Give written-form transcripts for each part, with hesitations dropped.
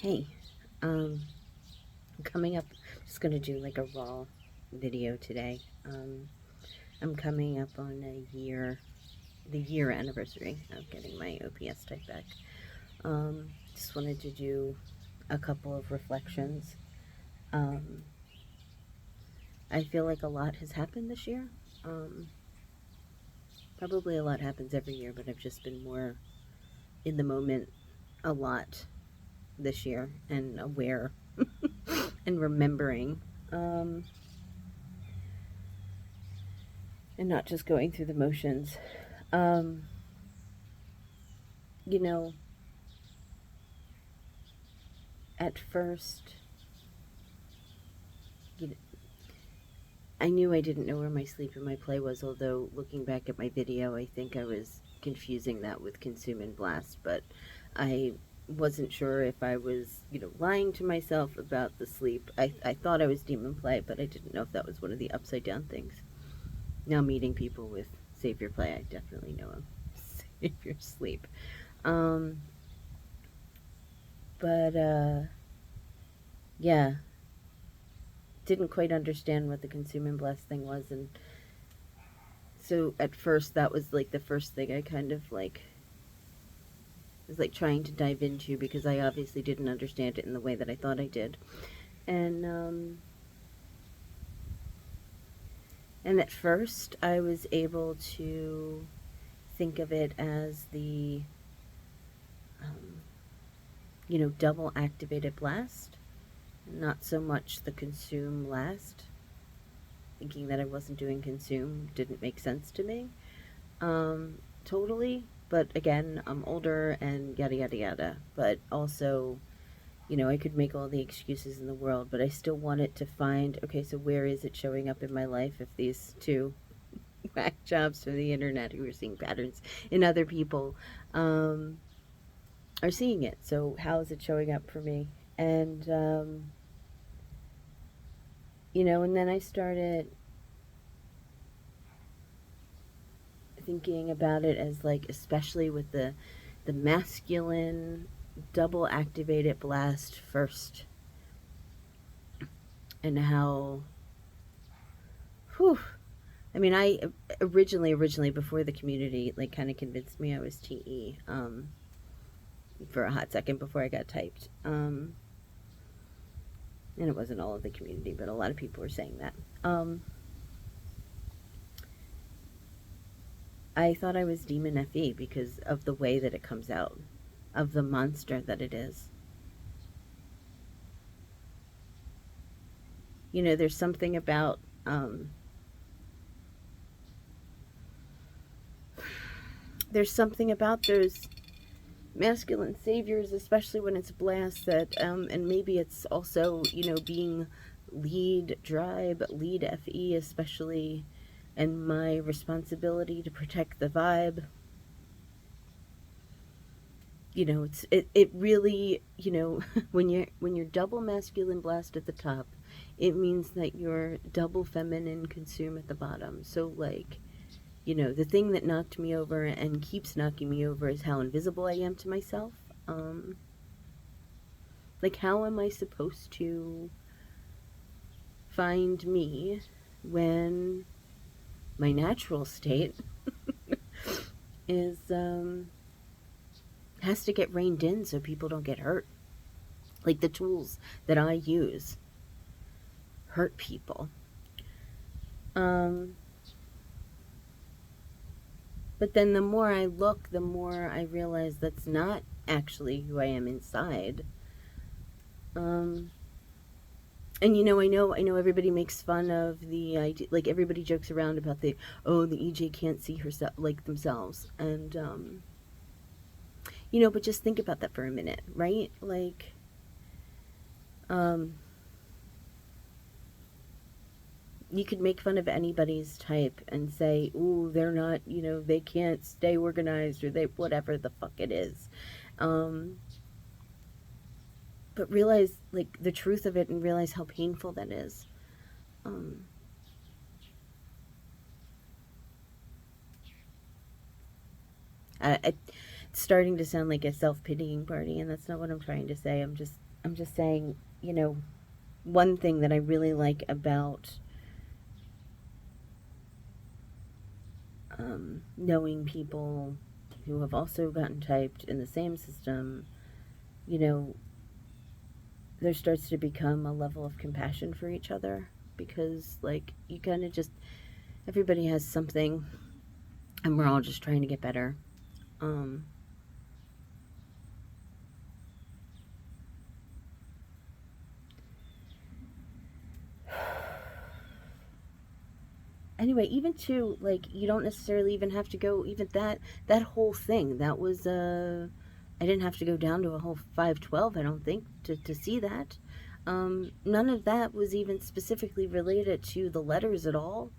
Hey, um, coming up, I'm just gonna do like a raw video today. I'm coming up on the year anniversary of getting my OPS type back. Just wanted to do a couple of reflections. Um, I feel like a lot has happened this year. Um, Probably a lot happens every year, but I've just been more in the moment a lot this year and aware and remembering. Um, and not just going through the motions. Um, you know, at first, you know, I knew I didn't know where my sleep and my play was, although looking back at my video, I think I was confusing that with consume and blast, but I wasn't sure if I was, lying to myself about the sleep. I thought I was demon play, but I didn't know if that was one of the upside down things. Now meeting people with savior play, I definitely know I'm savior sleep. Um, but yeah, didn't quite understand what the consume and blast thing was, and so at first that was like the first thing I kind of like was like trying to dive into because I obviously didn't understand it in the way that I thought I did. And at first I was able to think of it as the um, double activated blast, not so much the consume last. Thinking that I wasn't doing consume didn't make sense to me. Totally. But again, I'm older and yada yada yada. But also, I could make all the excuses in the world, but I still wanted to find, okay, so where is it showing up in my life if these two whack jobs from the internet who are seeing patterns in other people um, are seeing it? So how is it showing up for me? And and then I started thinking about it as like, especially with the masculine double activated blast first, and how, whew, I mean, I originally before the community like kind of convinced me I was TE for a hot second before I got typed. And it wasn't all of the community, but a lot of people were saying that. I thought I was Demon FE because of the way that it comes out, of the monster that it is. There's something about those masculine saviors, especially when it's blast, that and maybe it's also being lead tribe, lead FE, especially, and my responsibility to protect the vibe. It really, when you're double masculine blast at the top, it means that you're double feminine consume at the bottom. So like, the thing that knocked me over and keeps knocking me over is how invisible I am to myself. um like, how am I supposed to find me when my natural state is has to get reined in so people don't get hurt? Like, the tools that I use hurt people. um but then the more I look, the more I realize that's not actually who I am inside. um and I know everybody makes fun of the idea, like everybody jokes around about the EJ can't see herself, like, themselves, and but just think about that for a minute, right? Like, um you could make fun of anybody's type and say, ooh, they're not, they can't stay organized, or they, whatever the fuck it is. um but realize, like, the truth of it, and realize how painful that is. um it's starting to sound like a self-pitying party, and that's not what I'm trying to say. I'm just, I'm just saying, one thing that I really like about knowing people who have also gotten typed in the same system, you know, there starts to become a level of compassion for each other because, like, you kind of just, everybody has something and we're all just trying to get better. Um, anyway, even to, like, you don't necessarily even have to go, even that whole thing, that was, I didn't have to go down to a whole 512, I don't think, to see that. None of that was even specifically related to the letters at all,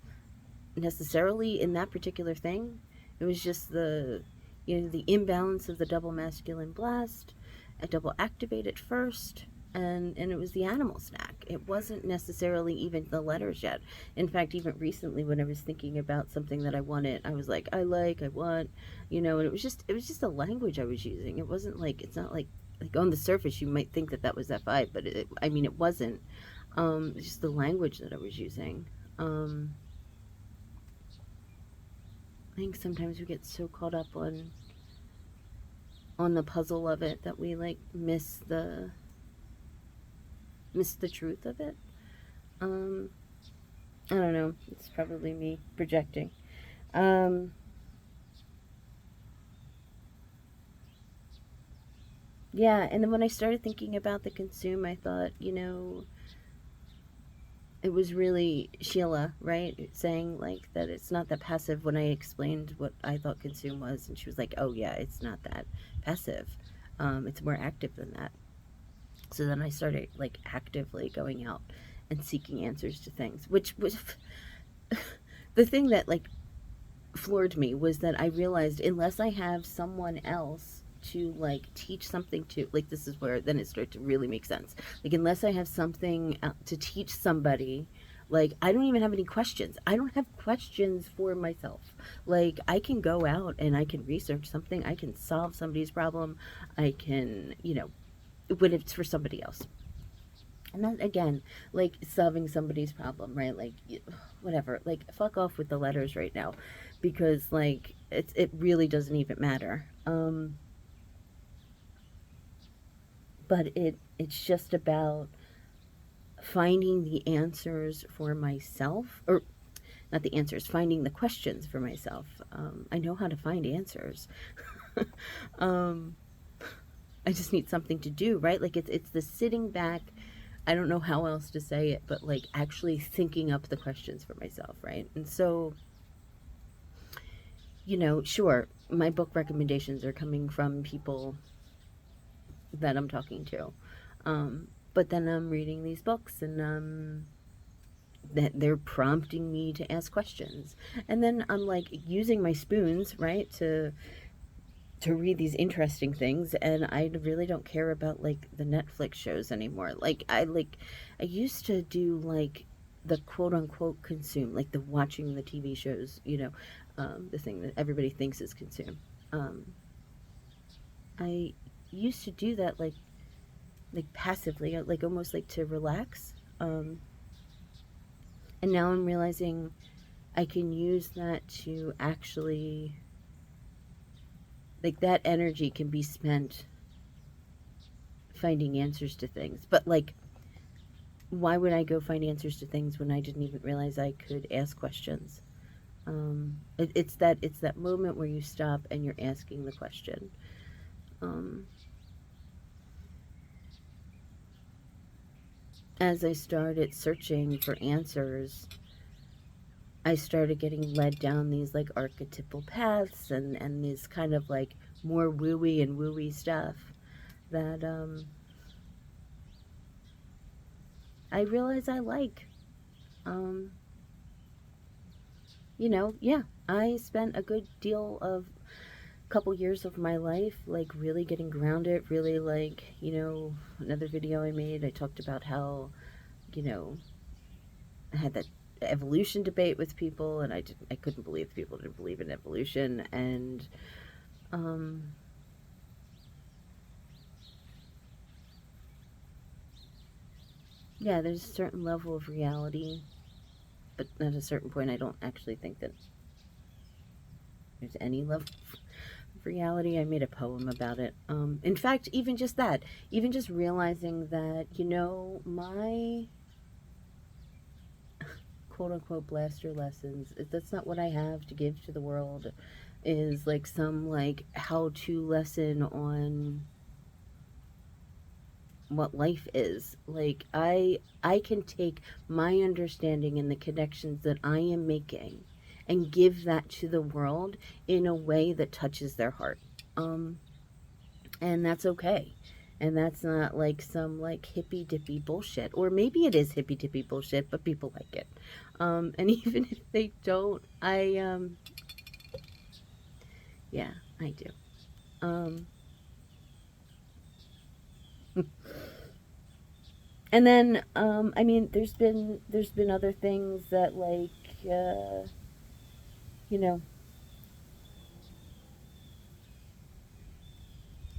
necessarily, in that particular thing. It was just the imbalance of the double masculine blast, a double activated first, and it was the animal snack. It wasn't necessarily even the letters yet. In fact, even recently when I was thinking about something that I wanted, I was like, I want, and it was just the language I was using. It wasn't like, it's not like on the surface you might think that that was F5, but I mean, it wasn't. It's just the language that I was using. I think sometimes we get so caught up on the puzzle of it that we like miss the truth of it. Um, I don't know. It's probably me projecting. Um, yeah, and then when I started thinking about the consume, I thought, it was really Sheila, right? Saying like that it's not that passive when I explained what I thought consume was, and she was like, "Oh yeah, it's not that passive. It's more active than that." So then I started like actively going out and seeking answers to things, which was the thing that like floored me was that I realized unless I have someone else to like teach something to, like, this is where then it started to really make sense. Like, unless I have something to teach somebody, like, I don't even have any questions. I don't have questions for myself. Like, I can go out and I can research something, I can solve somebody's problem, I can, when it's for somebody else. And that, again, like solving somebody's problem, right? Like, whatever. Like, fuck off with the letters right now, because like it really doesn't even matter. But it's just about finding the answers for myself, or not the answers, finding the questions for myself. I know how to find answers. um, I just need something to do, right? Like, it's the sitting back. I don't know how else to say it, but like actually thinking up the questions for myself, right? And so, sure, my book recommendations are coming from people that I'm talking to. But then I'm reading these books and that they're prompting me to ask questions. And then I'm like using my spoons, right, to read these interesting things, and I really don't care about like the Netflix shows anymore. Like I used to do like the quote unquote consume, like the watching the TV shows, the thing that everybody thinks is consume. Um, I used to do that like passively, like almost like to relax. And now I'm realizing I can use that to actually, like, that energy can be spent finding answers to things. But like, why would I go find answers to things when I didn't even realize I could ask questions? It's that moment where you stop and you're asking the question. Um, as I started searching for answers, I started getting led down these like archetypal paths and these kind of like more wooey and wooey stuff that I realize I like. Um, yeah, I spent a good deal of couple years of my life like really getting grounded, really like, another video I made, I talked about how, you know, I had that evolution debate with people and I couldn't believe people didn't believe in evolution, and um yeah, there's a certain level of reality, but at a certain point, I don't actually think that there's any level of reality. I made a poem about it. In fact, even just that, even just realizing that, my quote unquote blaster lessons, that's not what I have to give to the world, is like some like how to lesson on what life is. Like I can take my understanding and the connections that I am making and give that to the world in a way that touches their heart. Um and that's okay. And that's not like some like hippy dippy bullshit. Or maybe it is hippy dippy bullshit, but people like it. And even if they don't, yeah, I do. Um and then I mean there's been other things that like you know,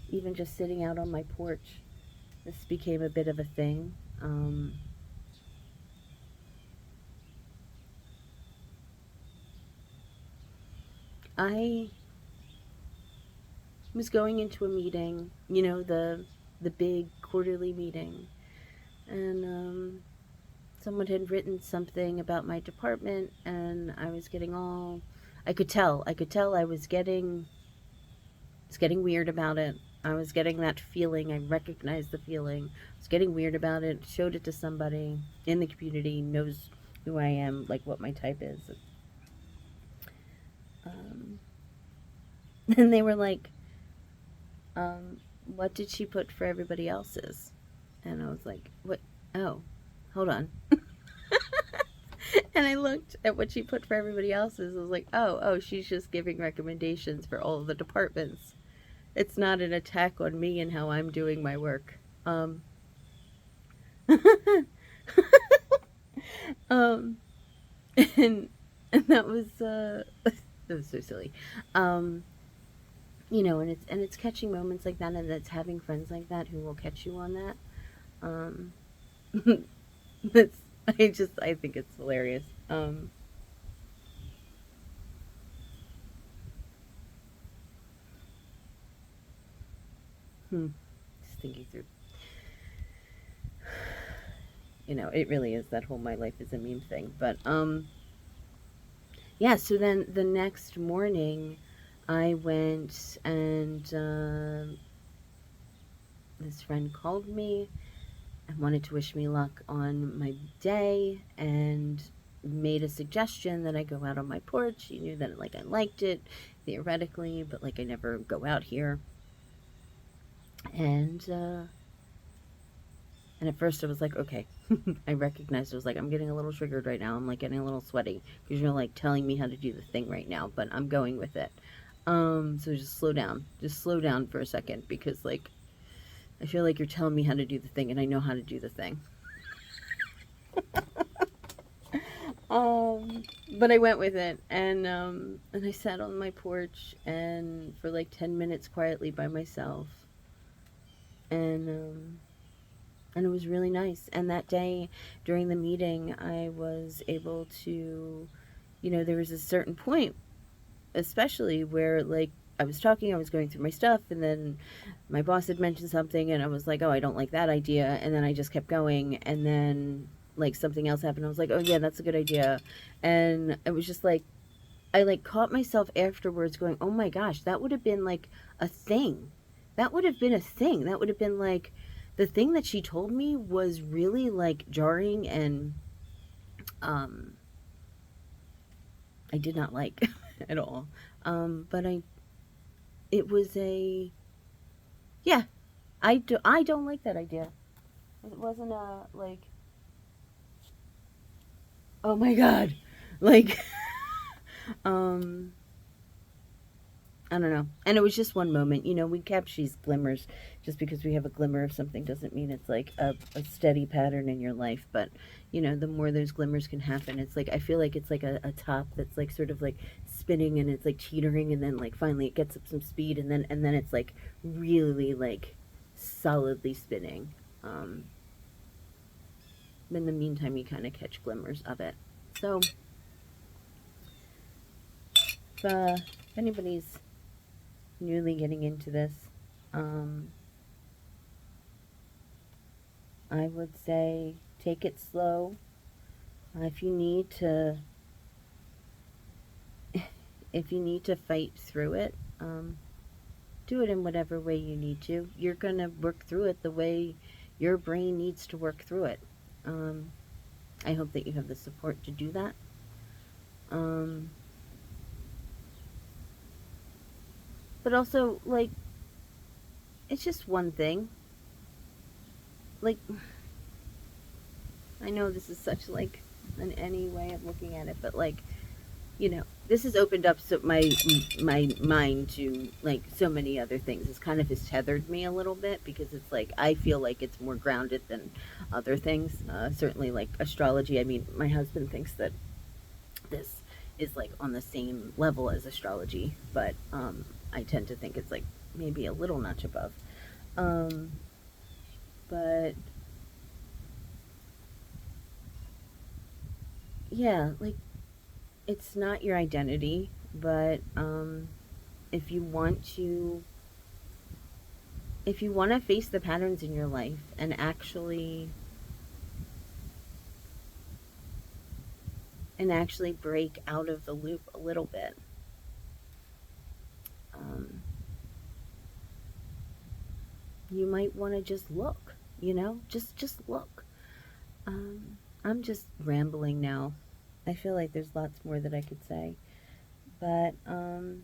even just sitting out on my porch, this became a bit of a thing. I was going into a meeting, the big quarterly meeting, and someone had written something about my department, and I was getting all. I could tell I was getting weird about it. I was getting that feeling. I recognized the feeling. I was getting weird about it. Showed it to somebody in the community, knows who I am, like what my type is. Um, and they were like, what did she put for everybody else's? And I was like, what? Oh, hold on. And I looked at what she put for everybody else's. I was like, oh, she's just giving recommendations for all of the departments. It's not an attack on me and how I'm doing my work. um, and that was that was so silly. Um, and it's catching moments like that, and it's having friends like that who will catch you on that. Um, that's I think it's hilarious. Just thinking through, it really is that whole my life is a meme thing. But yeah. So then the next morning, I went and this friend called me and wanted to wish me luck on my day and made a suggestion that I go out on my porch. She knew that like I liked it theoretically, but like I never go out here. And and at first I was like, okay. I recognized I was like, I'm getting a little triggered right now. I'm like getting a little sweaty because you're like telling me how to do the thing right now, but I'm going with it. So just slow down. Just slow down for a second because like I feel like you're telling me how to do the thing and I know how to do the thing. Um, but I went with it, and I sat on my porch and for like 10 minutes quietly by myself, and and it was really nice. And that day during the meeting, I was able to, there was a certain point, especially where like I was talking, I was going through my stuff, and then my boss had mentioned something, and I was like, oh, I don't like that idea, and then I just kept going, and then like something else happened. I was like, oh yeah, that's a good idea, and it was just like I like caught myself afterwards going, oh my gosh, that would have been like a thing. That would have been a thing. That would have been like the thing that she told me was really like jarring and um I did not like at all. But it was a yeah. I don't like that idea. It wasn't a like oh my god, like um I don't know. And it was just one moment. We capture these glimmers. Just because we have a glimmer of something doesn't mean it's like a steady pattern in your life. But, the more those glimmers can happen, it's like, I feel like it's like a top that's like sort of like spinning and it's like teetering. And then like finally it gets up some speed and then it's like really like solidly spinning. Um, in the meantime, you kind of catch glimmers of it. So, if anybody's newly getting into this, I would say take it slow. If you need to, if you need to fight through it, do it in whatever way you need to. You're gonna work through it the way your brain needs to work through it. I hope that you have the support to do that. But also, like, it's just one thing. Like, I know this is such like an any way of looking at it, but like, this has opened up my mind to like so many other things. It's kind of has tethered me a little bit because it's like I feel like it's more grounded than other things. Certainly, like astrology. I mean, my husband thinks that this is like on the same level as astrology, but I tend to think it's like maybe a little notch above. But yeah, like it's not your identity, but if you want to if you want to face the patterns in your life and actually break out of the loop a little bit, um, you might want to just look, just look. I'm just rambling now. I feel like there's lots more that I could say, but I'm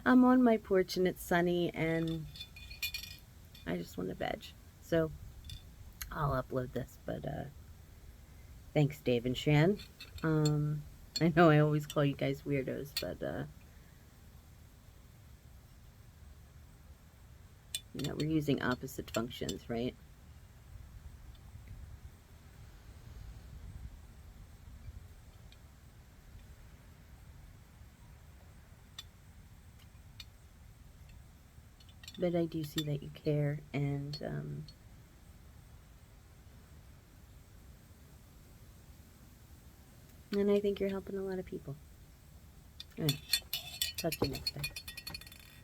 on my porch and it's sunny and I just want to veg. So I'll upload this, but thanks, Dave and Shan. I know I always call you guys weirdos, but we're using opposite functions, right? But I do see that you care, and I think you're helping a lot of people. All right, talk to you next time.